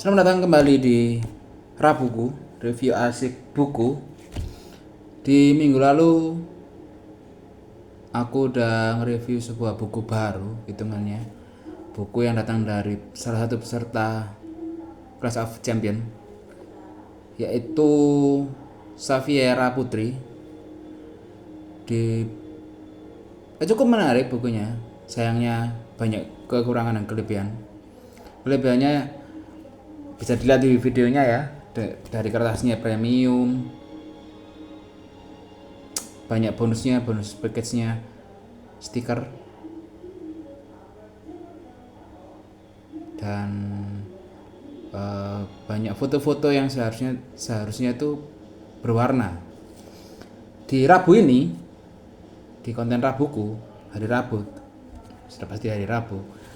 Selamat datang kembali di Rabuku, review asik buku. Di minggu lalu aku udah nge-review sebuah buku baru hitungannya. Buku yang datang dari salah satu peserta Clash of Champion, yaitu Safiera Putri. Cukup menarik bukunya. Sayangnya banyak kekurangan dan kelebihan. Kelebihannya bisa dilihat di videonya ya, dari kertasnya premium, banyak bonusnya, bonus package-nya, stiker, dan banyak foto-foto yang seharusnya itu berwarna. Di Rabu ini, di konten Rabuku, hari Rabu, sudah pasti hari Rabu,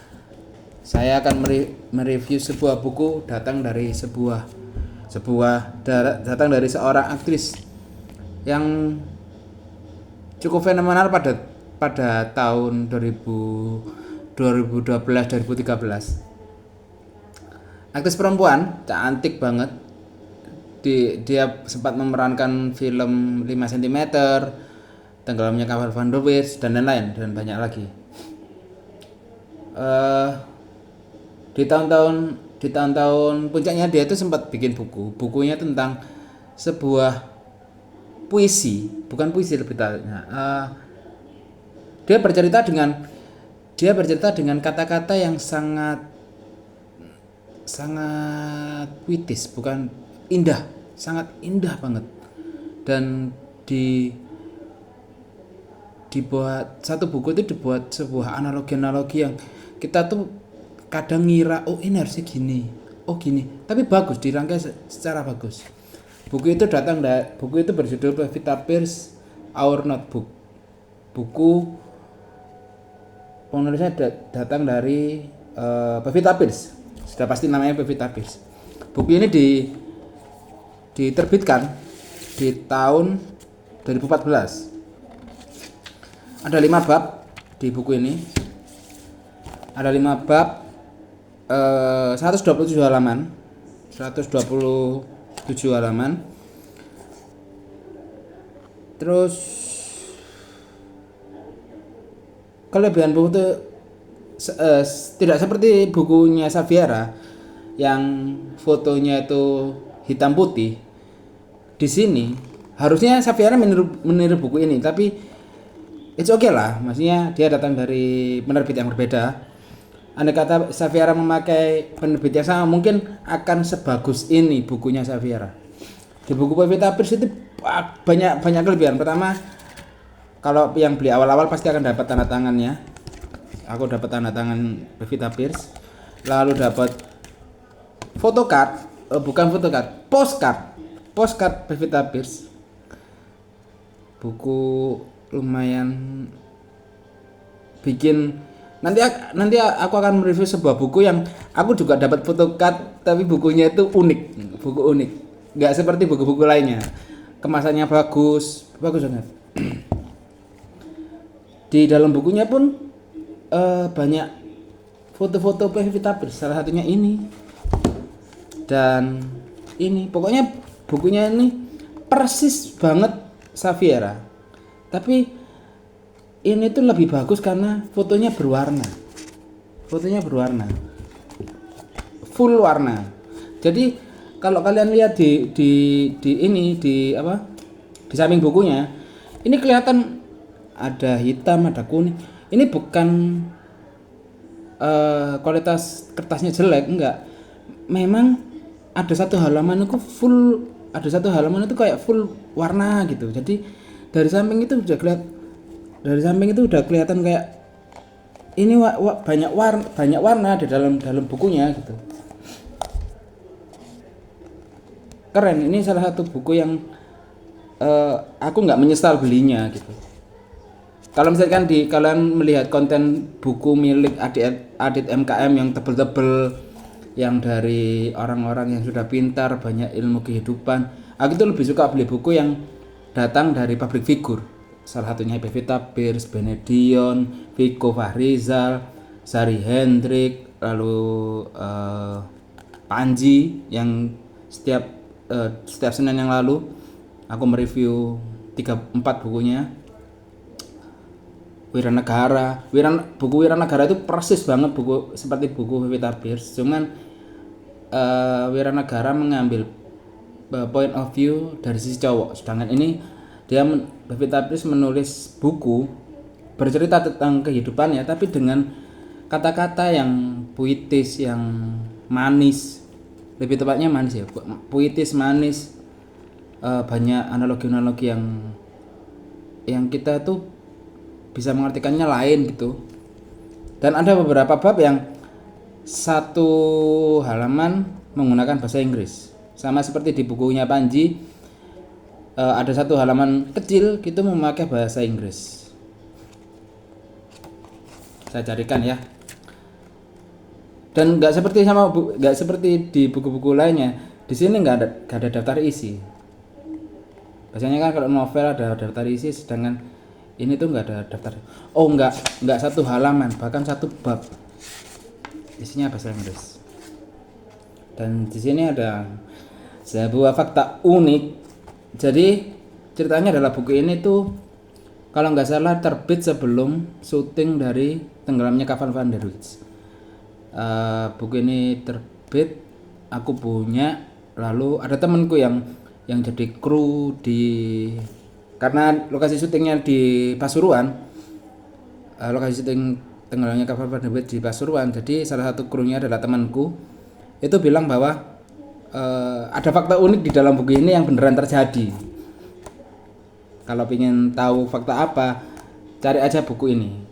saya akan mereview sebuah buku datang dari datang dari seorang aktris yang cukup fenomenal pada tahun 2012-2013. Aktris perempuan, cantik banget. Dia sempat memerankan film 5 cm, Tenggelamnya Kapal Van der Weijs, dan lain-lain, dan banyak lagi. Di tahun-tahun puncaknya dia itu sempat bikin bukunya tentang sebuah puisi, bukan puisi lebih tepatnya. Dia bercerita dengan kata-kata yang sangat puitis, bukan indah, sangat indah banget. Dan dibuat satu buku itu dibuat sebuah analogi yang kita tuh kadang ngira, oh ini harusnya gini, oh gini, tapi bagus, dirangkai secara bagus. Buku itu berjudul Pevita Pierce Our Notebook. Buku penulisnya datang dari Pevita Pierce. Sudah pasti namanya Pevita Pierce. Buku ini diterbitkan di tahun 2014. Ada 5 bab di buku ini. Ada 5 bab, 127 halaman. Terus kelebihan buku itu tidak seperti bukunya Safiera yang fotonya itu hitam putih. Di sini harusnya Safiera meniru buku ini, tapi it's okay lah, maksudnya dia datang dari penerbit yang berbeda. Andai kata Safiera memakai penerbit yang sama, mungkin akan sebagus ini bukunya Safiera. Di buku Pevita Pierce itu banyak kelebihan. Pertama, kalau yang beli awal-awal pasti akan dapat tanda tangannya. Aku dapat tanda tangan Pevita Pierce. Lalu dapat postcard Pevita Pierce. Buku lumayan bikin. Nanti aku akan mereview sebuah buku yang aku juga dapat photocard, tapi bukunya itu buku unik, nggak seperti buku-buku lainnya. Kemasannya bagus banget. Di dalam bukunya pun banyak foto-foto Pevita Pierce, salah satunya ini dan ini. Pokoknya bukunya ini persis banget Safiera, tapi ini tuh lebih bagus karena fotonya berwarna, full warna. Jadi kalau kalian lihat di samping bukunya, ini kelihatan ada hitam, ada kuning. Ini bukan kualitas kertasnya jelek, enggak. Memang ada satu halaman itu kayak full warna gitu. Jadi dari samping itu udah kelihatan kayak ini banyak warna di dalam bukunya gitu. Keren. Ini salah satu buku yang aku nggak menyesal belinya gitu. Kalau misalkan kalian melihat konten buku milik Adit MKM yang tebel-tebel, yang dari orang-orang yang sudah pintar, banyak ilmu kehidupan, aku tuh lebih suka beli buku yang datang dari public figure. Salah satunya Pevita Pierce, Benedion, Vico Fahrizal, Sari Hendrik, lalu Panji yang setiap Senin yang lalu aku mereview 4 bukunya. Buku Wiranegara itu persis banget buku seperti buku Pevita Pierce, cuman Wiranegara mengambil point of view dari sisi cowok, sedangkan ini Pevita Pierce menulis buku bercerita tentang kehidupannya tapi dengan kata-kata yang puitis, yang manis, lebih tepatnya manis ya, puitis, manis, banyak analogi-analogi yang kita tuh bisa mengartikannya lain gitu. Dan ada beberapa bab yang satu halaman menggunakan bahasa Inggris, sama seperti di bukunya Panji, ada satu halaman kecil gitu memakai bahasa Inggris. Saya carikan ya. Dan nggak seperti di buku-buku lainnya, di sini nggak ada daftar isi. Biasanya kan kalau novel ada daftar isi, sedangkan ini tuh nggak ada daftar. Oh, nggak satu halaman, bahkan satu bab isinya bahasa Inggris. Dan di sini ada sebuah fakta unik. Jadi ceritanya adalah buku ini tuh kalau nggak salah terbit sebelum syuting dari tenggelamnya Kapal Van der Wijk. Buku ini terbit, aku punya, lalu ada temanku yang jadi kru karena lokasi syutingnya di Pasuruan, lokasi syuting tenggelamnya Kapal Van der Wijk di Pasuruan, jadi salah satu krunya adalah temanku. Itu bilang bahwa ada fakta unik di dalam buku ini yang beneran terjadi. Kalau ingin tahu fakta apa, cari aja buku ini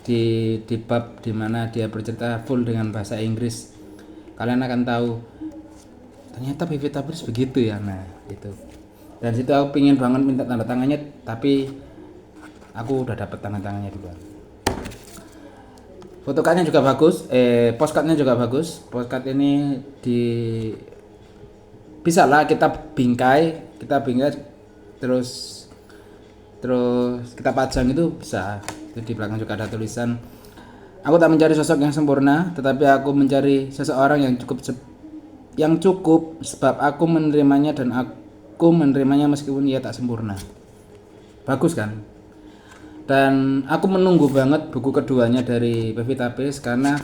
di bab dimana dia bercerita full dengan bahasa Inggris. Kalian akan tahu ternyata Pevita Pierce begitu ya. Nah itu. Dan situ aku pingin banget minta tanda tangannya, tapi aku udah dapet tanda tangannya duluan. Photocardnya juga bagus, postcardnya juga bagus. Postcard ini bisa lah kita bingkai terus kita pajang, itu bisa. Itu di belakang juga ada tulisan, aku tak mencari sosok yang sempurna, tetapi aku mencari seseorang yang cukup sebab aku menerimanya dan aku menerimanya meskipun ia tak sempurna. Bagus kan? Dan aku menunggu banget buku keduanya dari Pevita Pierce, karena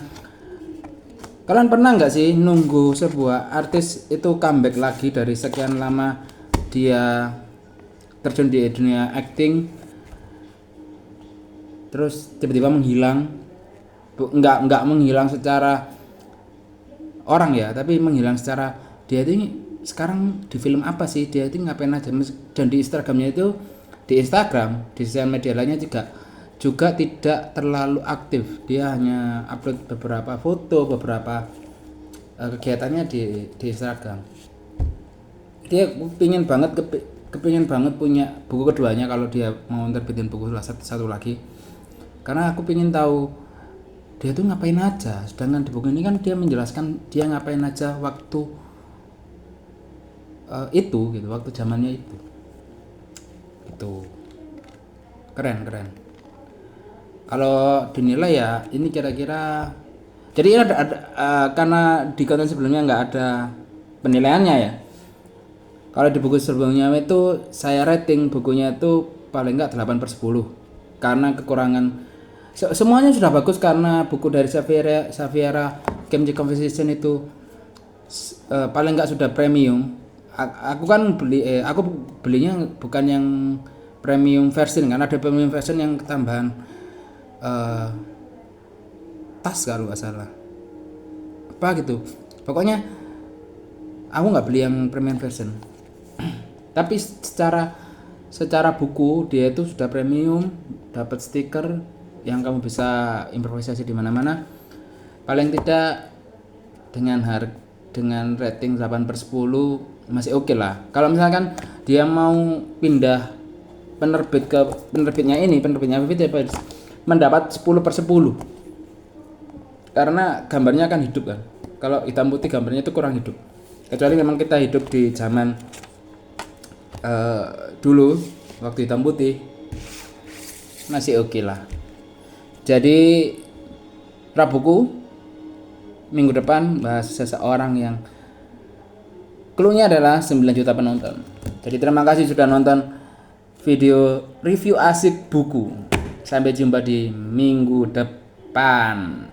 kalian pernah nggak sih nunggu sebuah artis itu comeback lagi dari sekian lama dia terjun di dunia acting, terus tiba-tiba menghilang? Nggak menghilang secara orang ya, tapi menghilang secara dia ini sekarang di film apa sih, dia itu ngapain aja. Dan di Instagramnya itu, di sosial media lainnya juga tidak terlalu aktif. Dia hanya upload beberapa foto, beberapa kegiatannya di Instagram. Dia kepingin banget punya buku keduanya kalau dia mau terbitin buku satu lagi, karena aku pingin tahu dia tuh ngapain aja. Sedangkan di buku ini kan dia menjelaskan dia ngapain aja waktu itu gitu, waktu zamannya itu keren. Kalau dinilai ya ini kira-kira, jadi ini ada karena di konten sebelumnya nggak ada penilaiannya ya. Kalau di buku sebelumnya itu saya rating bukunya itu paling nggak 8/10 karena kekurangan. Semuanya sudah bagus karena buku dari Xaviera Chemistry Conversation itu paling nggak sudah premium. Aku belinya bukan yang premium version, kan ada premium version yang tambahan tas kalau nggak salah apa gitu. Pokoknya aku nggak beli yang premium version. Tapi secara buku dia itu sudah premium, dapat stiker yang kamu bisa improvisasi di mana-mana. Paling tidak dengan rating 8/10 masih oke lah. Kalau misalkan dia mau pindah penerbitnya Pevita Pierce mendapat 10/10 karena gambarnya akan hidup kan. Kalau hitam putih gambarnya itu kurang hidup, kecuali memang kita hidup di zaman dulu waktu hitam putih, masih oke lah. Jadi Rabuku minggu depan bahas seseorang yang Clue-nya adalah 9 juta penonton. Jadi terima kasih sudah nonton video review asik buku. Sampai jumpa di minggu depan.